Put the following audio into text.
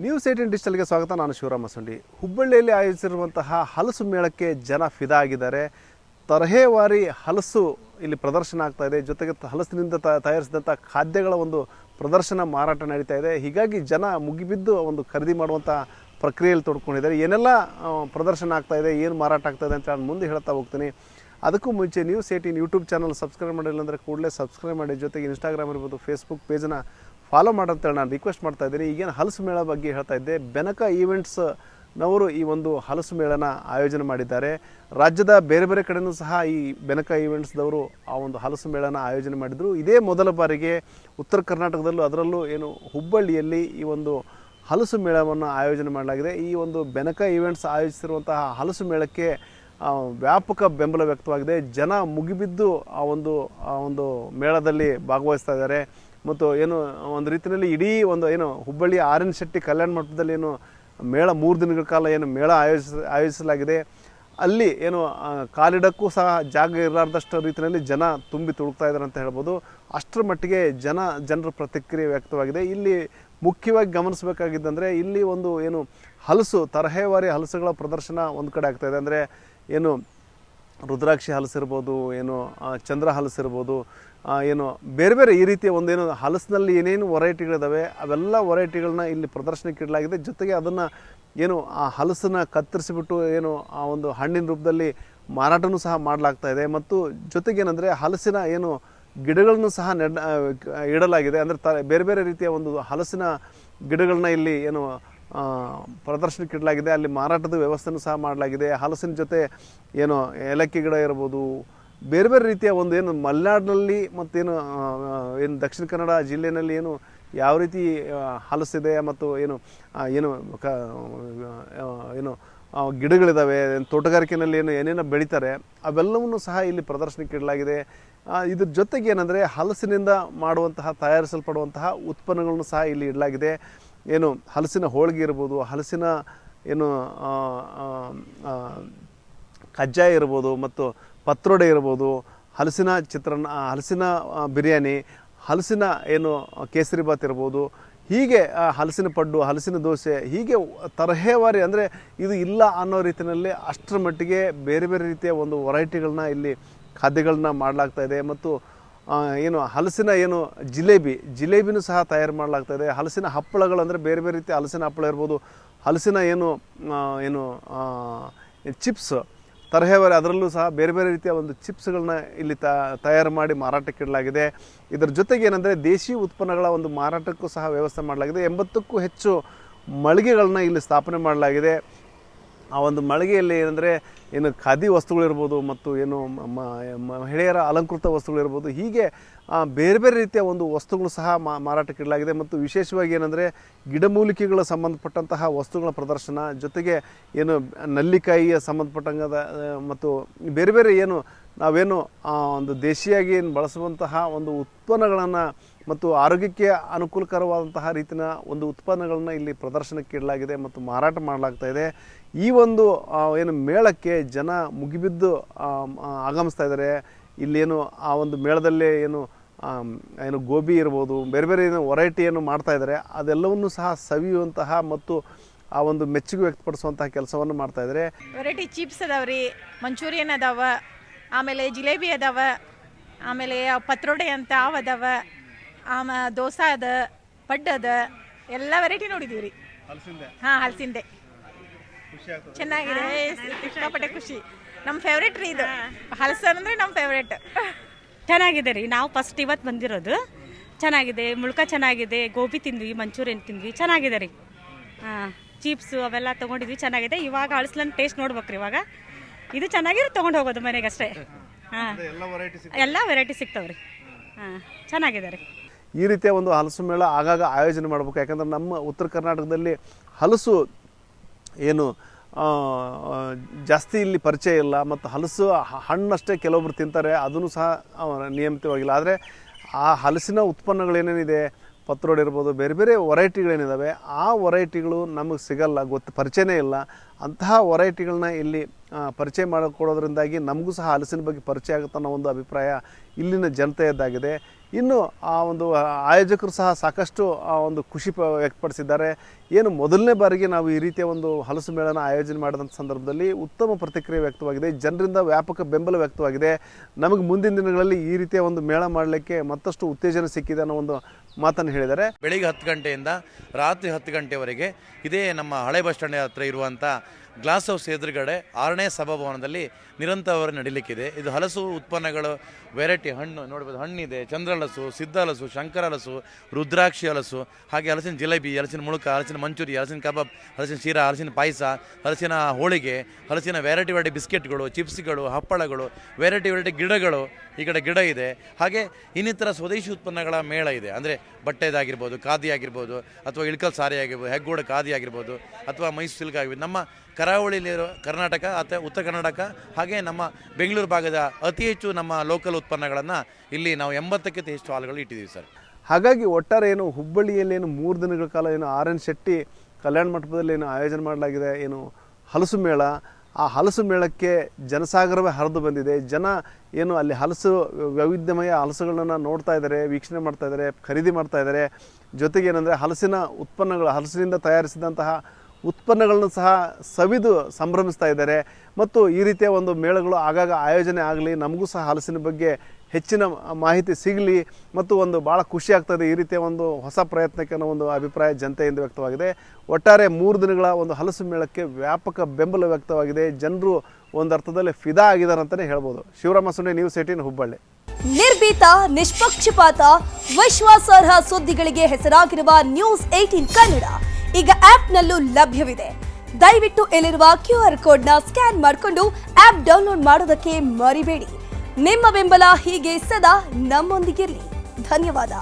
News 18 ಡಿಜಿಟಲ್ಗೆ ಸ್ವಾಗತ. ನಾನು ಶಿವರಾಮ ಸಂಡಿ. ಹುಬ್ಬಳ್ಳಿಯಲ್ಲಿ ಆಯೋಜಿಸಿರುವಂತಹ ಹಲಸು ಮೇಳಕ್ಕೆ ಜನ ಫಿದಾ ಆಗಿದ್ದಾರೆ. ತರಹೇವಾರಿ ಹಲಸು ಇಲ್ಲಿ ಪ್ರದರ್ಶನ ಆಗ್ತಾ ಇದೆ. ಜೊತೆಗೆ ಹಲಸಿನಿಂದ ತಯಾರಿಸಿದಂಥ ಖಾದ್ಯಗಳ ಒಂದು ಪ್ರದರ್ಶನ ಮಾರಾಟ ನಡೀತಾ ಇದೆ. ಹೀಗಾಗಿ ಜನ ಮುಗಿಬಿದ್ದು ಒಂದು ಖರೀದಿ ಮಾಡುವಂಥ ಪ್ರಕ್ರಿಯೆಯಲ್ಲಿ ತೊಡ್ಕೊಂಡಿದ್ದಾರೆ. ಏನೆಲ್ಲ ಪ್ರದರ್ಶನ ಆಗ್ತಾ ಇದೆ, ಏನು ಮಾರಾಟ ಆಗ್ತಾ ಇದೆ ಅಂತ ನಾನು ಮುಂದೆ ಹೇಳ್ತಾ ಹೋಗ್ತೀನಿ. ಅದಕ್ಕೂ ಮುಂಚೆ ನ್ಯೂಸ್ 18 ಯೂಟ್ಯೂಬ್ ಚಾನಲ್ ಸಬ್ಸ್ಕ್ರೈಬ್ ಮಾಡಿಲ್ಲ ಅಂದರೆ ಕೂಡಲೇ ಸಬ್ಸ್ಕ್ರೈಬ್ ಮಾಡಿ. ಜೊತೆಗೆ ಇನ್ಸ್ಟಾಗ್ರಾಮ್ ಇರ್ಬೋದು, ಫೇಸ್ಬುಕ್ ಪೇಜನ್ನು ಫಾಲೋ ಮಾಡಂತೇಳಿ ನಾನು ರಿಕ್ವೆಸ್ಟ್ ಮಾಡ್ತಾ ಇದ್ದೀನಿ. ಈಗೇನು ಹಲಸು ಮೇಳ ಬಗ್ಗೆ ಹೇಳ್ತಾ ಇದ್ದೆ. ಬೆನಕ ಈವೆಂಟ್ಸ್ನವರು ಈ ಒಂದು ಹಲಸು ಮೇಳನ ಆಯೋಜನೆ ಮಾಡಿದ್ದಾರೆ. ರಾಜ್ಯದ ಬೇರೆ ಬೇರೆ ಕಡೆಯೂ ಸಹ ಈ ಬೆನಕ ಈವೆಂಟ್ಸ್ದವರು ಆ ಒಂದು ಹಲಸು ಮೇಳನ ಆಯೋಜನೆ ಮಾಡಿದರು. ಇದೇ ಮೊದಲ ಬಾರಿಗೆ ಉತ್ತರ ಕರ್ನಾಟಕದಲ್ಲೂ, ಅದರಲ್ಲೂ ಏನು ಹುಬ್ಬಳ್ಳಿಯಲ್ಲಿ ಈ ಒಂದು ಹಲಸು ಮೇಳವನ್ನು ಆಯೋಜನೆ ಮಾಡಲಾಗಿದೆ. ಈ ಒಂದು ಬೆನಕ ಈವೆಂಟ್ಸ್ ಆಯೋಜಿಸಿರುವಂತಹ ಹಲಸು ಮೇಳಕ್ಕೆ ವ್ಯಾಪಕ ಬೆಂಬಲ ವ್ಯಕ್ತವಾಗಿದೆ. ಜನ ಮುಗಿಬಿದ್ದು ಆ ಒಂದು ಮೇಳದಲ್ಲಿ ಭಾಗವಹಿಸ್ತಾ ಇದ್ದಾರೆ. ಮತ್ತು ಏನು ಒಂದು ರೀತಿಯಲ್ಲಿ ಇಡೀ ಒಂದು ಏನು ಹುಬ್ಬಳ್ಳಿ ಆರ್.ಎನ್. ಶೆಟ್ಟಿ ಕಲ್ಯಾಣ ಮಂಟಪದಲ್ಲಿ ಏನು ಮೇಳ 3 ದಿನಗಳ ಕಾಲ ಏನು ಮೇಳ ಆಯೋಜಿಸಲಾಗಿದೆ. ಅಲ್ಲಿ ಏನು ಕಾಲಿಡಕ್ಕೂ ಸಹ ಜಾಗ ಇರಲಾರ್ದಷ್ಟು ರೀತಿಯಲ್ಲಿ ಜನ ತುಂಬಿ ತುಳುಕ್ತಾ ಇದ್ದಾರೆ ಅಂತ ಹೇಳ್ಬೋದು. ಅಷ್ಟರ ಮಟ್ಟಿಗೆ ಜನರ ಪ್ರತಿಕ್ರಿಯೆ ವ್ಯಕ್ತವಾಗಿದೆ. ಇಲ್ಲಿ ಮುಖ್ಯವಾಗಿ ಗಮನಿಸಬೇಕಾಗಿದ್ದಂದರೆ ಇಲ್ಲಿ ಒಂದು ಏನು ಹಲಸು ತರಹೇವಾರಿ ಹಲಸುಗಳ ಪ್ರದರ್ಶನ ಒಂದು ಕಡೆ ಆಗ್ತಾಯಿದೆ. ಅಂದರೆ ಏನು ರುದ್ರಾಕ್ಷಿ ಹಲಸಿರ್ಬೋದು, ಏನು ಚಂದ್ರ ಹಲಸಿರ್ಬೋದು, ಏನು ಬೇರೆ ಬೇರೆ ಈ ರೀತಿಯ ಒಂದೇನು ಹಲಸಿನಲ್ಲಿ ಏನೇನು ವೆರೈಟಿಗಳಿದ್ದಾವೆ ಅವೆಲ್ಲ ವೆರೈಟಿಗಳನ್ನ ಇಲ್ಲಿ ಪ್ರದರ್ಶನಕ್ಕೆ ಇಡಲಾಗಿದೆ. ಜೊತೆಗೆ ಅದನ್ನು ಏನು ಆ ಹಲಸನ್ನು ಕತ್ತರಿಸಿಬಿಟ್ಟು ಏನು ಆ ಒಂದು ಹಣ್ಣಿನ ರೂಪದಲ್ಲಿ ಮಾರಾಟನೂ ಸಹ ಮಾಡಲಾಗ್ತಾ ಇದೆ. ಮತ್ತು ಜೊತೆಗೇನೆಂದರೆ ಹಲಸಿನ ಏನು ಗಿಡಗಳನ್ನು ಸಹ ಇಡಲಾಗಿದೆ. ಅಂದರೆ ಬೇರೆ ಬೇರೆ ರೀತಿಯ ಒಂದು ಹಲಸಿನ ಗಿಡಗಳನ್ನ ಇಲ್ಲಿ ಏನು ಪ್ರದರ್ಶನಕ್ಕೆ ಇಡಲಾಗಿದೆ. ಅಲ್ಲಿ ಮಾರಾಟದ ವ್ಯವಸ್ಥೆನೂ ಸಹ ಮಾಡಲಾಗಿದೆ. ಹಲಸಿನ ಜೊತೆ ಏನು ಏಲಕ್ಕಿ ಗಿಡ ಇರ್ಬೋದು, ಬೇರೆ ಬೇರೆ ರೀತಿಯ ಒಂದು ಏನು ಮಲೆನಾಡಿನಲ್ಲಿ ಮತ್ತೇನು ದಕ್ಷಿಣ ಕನ್ನಡ ಜಿಲ್ಲೆಯಲ್ಲಿ ಏನು ಯಾವ ರೀತಿ ಹಲಸಿದೆ ಮತ್ತು ಏನು ಗಿಡಗಳಿದ್ದಾವೆ, ತೋಟಗಾರಿಕೆಯಲ್ಲಿ ಏನೇನೋ ಬೆಳೀತಾರೆ ಅವೆಲ್ಲವನ್ನೂ ಸಹ ಇಲ್ಲಿ ಪ್ರದರ್ಶನಕ್ಕೆ ಇಡಲಾಗಿದೆ. ಇದ್ರ ಜೊತೆಗೆ ಏನಂದರೆ ಹಲಸಿನಿಂದ ತಯಾರಿಸಲ್ಪಡುವಂತಹ ಉತ್ಪನ್ನಗಳನ್ನು ಸಹ ಇಲ್ಲಿ ಇಡಲಾಗಿದೆ. ಏನು ಹಲಸಿನ ಹೋಳಿಗೆ ಇರ್ಬೋದು, ಹಲಸಿನ ಏನು ಕಜ್ಜಾಯ ಇರ್ಬೋದು, ಮತ್ತು ಪತ್ರೊಡೆ ಇರ್ಬೋದು, ಹಲಸಿನ ಚಿತ್ರಾನ್ನ, ಹಲಸಿನ ಬಿರಿಯಾನಿ, ಹಲಸಿನ ಏನು ಕೇಸರಿ ಬಾತ್ ಇರ್ಬೋದು, ಹೀಗೆ ಹಲಸಿನ ಪಡ್ಡು, ಹಲಸಿನ ದೋಸೆ, ಹೀಗೆ ತರಹೇವಾರಿ ಅಂದರೆ ಇದು ಇಲ್ಲ ಅನ್ನೋ ರೀತಿಯಲ್ಲಿ ಅಷ್ಟರ ಮಟ್ಟಿಗೆ ಬೇರೆ ಬೇರೆ ರೀತಿಯ ಒಂದು ವೆರೈಟಿಗಳನ್ನ ಇಲ್ಲಿ ಖಾದ್ಯಗಳನ್ನ ಮಾಡಲಾಗ್ತಾ ಇದೆ. ಮತ್ತು ಏನು ಹಲಸಿನ ಏನು ಜಿಲೇಬಿನೂ ಸಹ ತಯಾರು ಮಾಡಲಾಗ್ತಾ ಇದೆ. ಹಲಸಿನ ಹಪ್ಪಳಗಳು ಅಂದರೆ ಬೇರೆ ಬೇರೆ ರೀತಿಯ ಹಲಸಿನ ಹಪ್ಪಳ ಇರ್ಬೋದು, ಹಲಸಿನ ಏನು ಚಿಪ್ಸ್ ತರಹೇವಾರಿ, ಅದರಲ್ಲೂ ಸಹ ಬೇರೆ ಬೇರೆ ರೀತಿಯ ಒಂದು ಚಿಪ್ಸ್ಗಳನ್ನ ಇಲ್ಲಿ ತಯಾರು ಮಾಡಿ ಮಾರಾಟಕ್ಕೆ ಇಡಲಾಗಿದೆ. ಇದರ ಜೊತೆಗೆ ಏನಂದರೆ ದೇಶಿ ಉತ್ಪನ್ನಗಳ ಒಂದು ಮಾರಾಟಕ್ಕೂ ಸಹ ವ್ಯವಸ್ಥೆ ಮಾಡಲಾಗಿದೆ. 80ಕ್ಕೂ ಹೆಚ್ಚು ಮಳಿಗೆಗಳನ್ನ ಇಲ್ಲಿ ಸ್ಥಾಪನೆ ಮಾಡಲಾಗಿದೆ. ಆ ಒಂದು ಮಳಿಗೆಯಲ್ಲಿ ಏನಂದರೆ ಏನು ಖಾದಿ ವಸ್ತುಗಳಿರ್ಬೋದು, ಮತ್ತು ಏನು ಮಹಿಳೆಯರ ಅಲಂಕೃತ ವಸ್ತುಗಳಿರ್ಬೋದು, ಹೀಗೆ ಬೇರೆ ಬೇರೆ ರೀತಿಯ ಒಂದು ವಸ್ತುಗಳು ಸಹ ಮಾರಾಟಕ್ಕೆ ಇಡಲಾಗಿದೆ. ಮತ್ತು ವಿಶೇಷವಾಗಿ ಏನಂದರೆ ಗಿಡಮೂಲಿಕೆಗಳ ಸಂಬಂಧಪಟ್ಟಂತಹ ವಸ್ತುಗಳ ಪ್ರದರ್ಶನ, ಜೊತೆಗೆ ಏನು ನಲ್ಲಿಕಾಯಿಯ ಸಂಬಂಧಪಟ್ಟಂಗದ ಮತ್ತು ಬೇರೆ ಬೇರೆ ಏನು ನಾವೇನು ಒಂದು ದೇಶಿಯಾಗಿ ಏನು ಬಳಸುವಂತಹ ಒಂದು ಉತ್ಪನ್ನಗಳನ್ನು ಮತ್ತು ಆರೋಗ್ಯಕ್ಕೆ ಅನುಕೂಲಕರವಾದಂತಹ ರೀತಿಯ ಒಂದು ಉತ್ಪನ್ನಗಳನ್ನ ಇಲ್ಲಿ ಪ್ರದರ್ಶನಕ್ಕೆ ಇಡಲಾಗಿದೆ ಮತ್ತು ಮಾರಾಟ ಮಾಡಲಾಗ್ತಾ ಇದೆ. ಈ ಒಂದು ಏನು ಮೇಳಕ್ಕೆ ಜನ ಮುಗಿಬಿದ್ದು ಆಗಮಿಸ್ತಾ ಇದ್ದಾರೆ. ಇಲ್ಲೇನು ಆ ಒಂದು ಮೇಳದಲ್ಲಿ ಏನು ಗೋಬಿ ಇರ್ಬೋದು, ಬೇರೆ ಬೇರೆ ಏನು ವೆರೈಟಿ ಏನು ಮಾಡ್ತಾ ಇದ್ದಾರೆ ಅದೆಲ್ಲವನ್ನೂ ಸಹ ಸವಿಯುವಂತಹ ಮತ್ತು ಆ ಒಂದು ಮೆಚ್ಚುಗೆ ವ್ಯಕ್ತಪಡಿಸುವಂತಹ ಕೆಲಸವನ್ನು ಮಾಡ್ತಾ ಇದ್ದಾರೆ. ವೆರೈಟಿ ಚಿಪ್ಸ್ ಅದಾವ್ರಿ, ಮಂಚೂರಿಯನ್ ಅದಾವ, ಆಮೇಲೆ ಜಿಲೇಬಿ ಅದಾವ, ಆಮೇಲೆ ಪತ್ರೊಡೆ ಅಂತ ಅದಾವ, ಆಮೇಲೆ ದೋಸೆ ಅದ, ಪಡ್ಡು ಅದ, ಎಲ್ಲ ವೆರೈಟಿ ನೋಡಿದೀವಿ ರೀ. ಹಲಸಿಂದೆ ಚೆನ್ನಾಗಿದೆ, ಸಿಕ್ಕಾಪಟ್ಟೆ ಖುಷಿ. ನಮ್ಮ ಫೇವ್ರೇಟ್ ರೀ ಇದು ಹಲಸು ಅಂದರೆ ನಮ್ಮ ಫೇವ್ರೇಟ್. ಚೆನ್ನಾಗಿದೆ ರೀ. ನಾವು ಫಸ್ಟ್ ಇವತ್ತು ಬಂದಿರೋದು. ಚೆನ್ನಾಗಿದೆ, ಮುಳ್ಕ ಚೆನ್ನಾಗಿದೆ, ಗೋಬಿ ತಿಂದ್ವಿ, ಮಂಚೂರಿಯನ್ ತಿಂದ್ವಿ, ಚೆನ್ನಾಗಿದೆ ರೀ. ಚಿಪ್ಸು ಅವೆಲ್ಲ ತೊಗೊಂಡಿದ್ವಿ, ಚೆನ್ನಾಗಿದೆ. ಇವಾಗ ಹಳಸ್ಲನ್ನ ಟೇಸ್ಟ್ ನೋಡ್ಬೇಕ್ರಿ. ಇವಾಗ ಇದು ಚೆನ್ನಾಗಿರೋ ತೊಗೊಂಡು ಹೋಗೋದು ಮನೆಗೆ ಅಷ್ಟೇ. ಎಲ್ಲ ವೆರೈಟಿ ಸಿಗ್ತಾವ್ರಿ. ಚೆನ್ನಾಗಿದೆ ರೀ. ಈ ರೀತಿಯ ಒಂದು ಹಲಸು ಮೇಳ ಆಗಾಗ ಆಯೋಜನೆ ಮಾಡಬೇಕು. ಯಾಕಂದರೆ ನಮ್ಮ ಉತ್ತರ ಕರ್ನಾಟಕದಲ್ಲಿ ಹಲಸು ಏನು ಜಾಸ್ತಿ ಇಲ್ಲಿ ಪರಿಚಯ ಇಲ್ಲ. ಮತ್ತು ಹಲಸು ಹಣ್ಣಷ್ಟೇ ಕೆಲವೊಬ್ರು ತಿಂತಾರೆ, ಅದನ್ನು ಸಹ ನಿಯಮಿತವಾಗಿಲ್ಲ. ಆದರೆ ಆ ಹಲಸಿನ ಉತ್ಪನ್ನಗಳೇನೇನಿದೆ, ಪತ್ರೊಡೆ ಇರ್ಬೋದು, ಬೇರೆ ಬೇರೆ ವೆರೈಟಿಗಳೇನಿದ್ದಾವೆ ಆ ವೆರೈಟಿಗಳು ನಮಗೆ ಸಿಗಲ್ಲ, ಪರಿಚಯನೇ ಇಲ್ಲ. ಅಂತಹ ವೆರೈಟಿಗಳನ್ನ ಇಲ್ಲಿ ಪರಿಚಯ ಮಾಡಿಕೊಡೋದ್ರಿಂದಾಗಿ ನಮಗೂ ಸಹ ಹಲಸಿನ ಬಗ್ಗೆ ಪರಿಚಯ ಆಗುತ್ತೆ ಅನ್ನೋ ಒಂದು ಅಭಿಪ್ರಾಯ ಇಲ್ಲಿನ ಜನತೆಯದ್ದಾಗಿದೆ. ಇನ್ನು ಆ ಒಂದು ಆಯೋಜಕರು ಸಹ ಸಾಕಷ್ಟು ಆ ಒಂದು ಖುಷಿ ವ್ಯಕ್ತಪಡಿಸಿದ್ದಾರೆ. ಏನು ಮೊದಲನೇ ಬಾರಿಗೆ ನಾವು ಈ ರೀತಿಯ ಒಂದು ಹಲಸು ಮೇಳನ ಆಯೋಜನೆ ಮಾಡಿದಂಥ ಸಂದರ್ಭದಲ್ಲಿ ಉತ್ತಮ ಪ್ರತಿಕ್ರಿಯೆ ವ್ಯಕ್ತವಾಗಿದೆ, ಜನರಿಂದ ವ್ಯಾಪಕ ಬೆಂಬಲ ವ್ಯಕ್ತವಾಗಿದೆ. ನಮಗೆ ಮುಂದಿನ ದಿನಗಳಲ್ಲಿ ಈ ರೀತಿಯ ಒಂದು ಮೇಳ ಮಾಡಲಿಕ್ಕೆ ಮತ್ತಷ್ಟು ಉತ್ತೇಜನ ಸಿಕ್ಕಿದೆ ಅನ್ನೋ ಒಂದು ಮಾತನ್ನು ಹೇಳಿದ್ದಾರೆ. ಬೆಳಿಗ್ಗೆ 10 ಗಂಟೆಯಿಂದ ರಾತ್ರಿ 10 ಗಂಟೆವರೆಗೆ ಇದೇ ನಮ್ಮ ಹಳೆ ಬಸ್ ಸ್ಟ್ಯಾಂಡ್ ಹತ್ರ ಇರುವಂಥ ಗ್ಲಾಸ್ ಹೌಸ್ ಎದುರುಗಡೆ 6ನೇ ಸಭಾಭವನದಲ್ಲಿ ನಿರಂತರವಾಗಿ ನಡೀಲಿಕ್ಕಿದೆ. ಇದು ಹಲಸು ಉತ್ಪನ್ನಗಳು ವೆರೈಟಿ ಹಣ್ಣು ನೋಡ್ಬೋದು, ಹಣ್ಣಿದೆ, ಚಂದ್ರಹಲಸು, ಸಿದ್ಧ ಹಲಸು, ಶಂಕರ ಹಲಸು, ರುದ್ರಾಕ್ಷಿ ಹಲಸು, ಹಾಗೆ ಹಲಸಿನ ಜಿಲೇಬಿ, ಹಲಸಿನ ಮುಳುಕ, ಹಲಸಿನ ಮಂಚೂರಿ, ಹಲಸಿನ ಕಬಾಬ್, ಹಲಸಿನ ಶೀರಾ, ಹಲಸಿನ ಪಾಯಸ, ಹಲಸಿನ ಹೋಳಿಗೆ, ಹಲಸಿನ ವೆರೈಟಿ ಬಿಸ್ಕೆಟ್ಗಳು, ಚಿಪ್ಸ್ಗಳು, ಹಪ್ಪಳಗಳು, ವೆರೈಟಿ ಗಿಡಗಳು, ಈ ಕಡೆ ಗಿಡ ಇದೆ. ಹಾಗೆ ಇನ್ನಿತರ ಸ್ವದೇಶಿ ಉತ್ಪನ್ನಗಳ ಮೇಳ ಇದೆ. ಅಂದರೆ ಬಟ್ಟೆದಾಗಿರ್ಬೋದು, ಖಾದಿ ಆಗಿರ್ಬೋದು, ಅಥವಾ ಇಳ್ಕಲ್ ಸಾರಿ ಆಗಿರ್ಬೋದು, ಹೆಗ್ಗೋಡ ಖಾದಿ ಆಗಿರ್ಬೋದು, ಅಥವಾ ಮೈಸೂರು ಸಿಲ್ಕ್ ಆಗಿರ್ಬೋದು. ನಮ್ಮ ಕರಾವಳಿಯಲ್ಲಿರೋ ಕರ್ನಾಟಕ ಅಥವಾ ಉತ್ತರ ಕರ್ನಾಟಕ ಹಾಗೆ ನಮ್ಮ ಬೆಂಗಳೂರು ಭಾಗದ ಅತಿ ಹೆಚ್ಚು ನಮ್ಮ ಲೋಕಲ್ ಉತ್ಪನ್ನಗಳನ್ನು ಇಲ್ಲಿ ನಾವು 80ಕ್ಕೂ ಹೆಚ್ಚು ಹಾಲ್ಗಳು ಇಟ್ಟಿದ್ದೀವಿ ಸರ್. ಹಾಗಾಗಿ ಒಟ್ಟಾರೆ ಏನು ಹುಬ್ಬಳ್ಳಿಯಲ್ಲಿ ಏನು 3 ದಿನಗಳ ಕಾಲ ಏನು RN ಶೆಟ್ಟಿ ಕಲ್ಯಾಣ ಮಂಟಪದಲ್ಲಿ ಏನು ಆಯೋಜನೆ ಮಾಡಲಾಗಿದೆ ಏನು ಹಲಸು ಮೇಳ, ಆ ಹಲಸು ಮೇಳಕ್ಕೆ ಜನಸಾಗರವೇ ಹರಿದು ಬಂದಿದೆ. ಜನ ಏನು ಅಲ್ಲಿ ಹಲಸು ವೈವಿಧ್ಯಮಯ ಹಲಸುಗಳನ್ನು ನೋಡ್ತಾ ಇದ್ದಾರೆ, ವೀಕ್ಷಣೆ ಮಾಡ್ತಾ ಇದ್ದಾರೆ, ಖರೀದಿ ಮಾಡ್ತಾ ಇದ್ದಾರೆ. ಜೊತೆಗೆ ಏನಂದರೆ ಹಲಸಿನ ಉತ್ಪನ್ನಗಳು, ಹಲಸಿನಿಂದ ತಯಾರಿಸಿದಂತಹ ಉತ್ಪನ್ನಗಳನ್ನು ಸಹ ಸವಿದು ಸಂಭ್ರಮಿಸ್ತಾ ಇದ್ದಾರೆ. ಮತ್ತು ಈ ರೀತಿಯ ಒಂದು ಮೇಳಗಳು ಆಗಾಗ ಆಯೋಜನೆ ಆಗಲಿ, ನಮಗೂ ಸಹ ಹಲಸಿನ ಬಗ್ಗೆ ಹೆಚ್ಚಿನ ಮಾಹಿತಿ ಸಿಗಲಿ ಮತ್ತು ಒಂದು ಭಾಳ ಖುಷಿ ಆಗ್ತದೆ ಈ ರೀತಿಯ ಒಂದು ಹೊಸ ಪ್ರಯತ್ನಕ್ಕೆ ಅನ್ನೋ ಒಂದು ಅಭಿಪ್ರಾಯ ಜನತೆಯಿಂದ ವ್ಯಕ್ತವಾಗಿದೆ. ಒಟ್ಟಾರೆ 3 ದಿನಗಳ ಒಂದು ಹಲಸು ಮೇಳಕ್ಕೆ ವ್ಯಾಪಕ ಬೆಂಬಲ ವ್ಯಕ್ತವಾಗಿದೆ. ಜನರು ಒಂದು ಅರ್ಥದಲ್ಲಿ ಫಿದಾ ಆಗಿದ್ದಾರೆ ಅಂತಲೇ ಹೇಳ್ಬೋದು. ಶಿವರಾಮ ಸುಂಡೆ, ನ್ಯೂಸ್ 18 ಹುಬ್ಬಳ್ಳಿ. ನಿರ್ಭೀತ, ನಿಷ್ಪಕ್ಷಪಾತ, ವಿಶ್ವಾಸಾರ್ಹ ಸುದ್ದಿಗಳಿಗೆ ಹೆಸರಾಗಿರುವ ನ್ಯೂಸ್ 18 ಕನ್ನಡ ಈಗ ಆಪ್ನಲ್ಲೂ ಲಭ್ಯವಿದೆ. ದಯವಿಟ್ಟು ಇಲ್ಲಿರುವ QR ಕೋಡ್ನ ಸ್ಕ್ಯಾನ್ ಮಾಡಿಕೊಂಡು ಆಪ್ ಡೌನ್ಲೋಡ್ ಮಾಡೋದಕ್ಕೆ ಮರಿಬೇಡಿ. ನಿಮ್ಮ ಬೆಂಬಲ ಹೀಗೆ ಸದಾ ನಮ್ಮೊಂದಿಗಿರಲಿ. ಧನ್ಯವಾದ.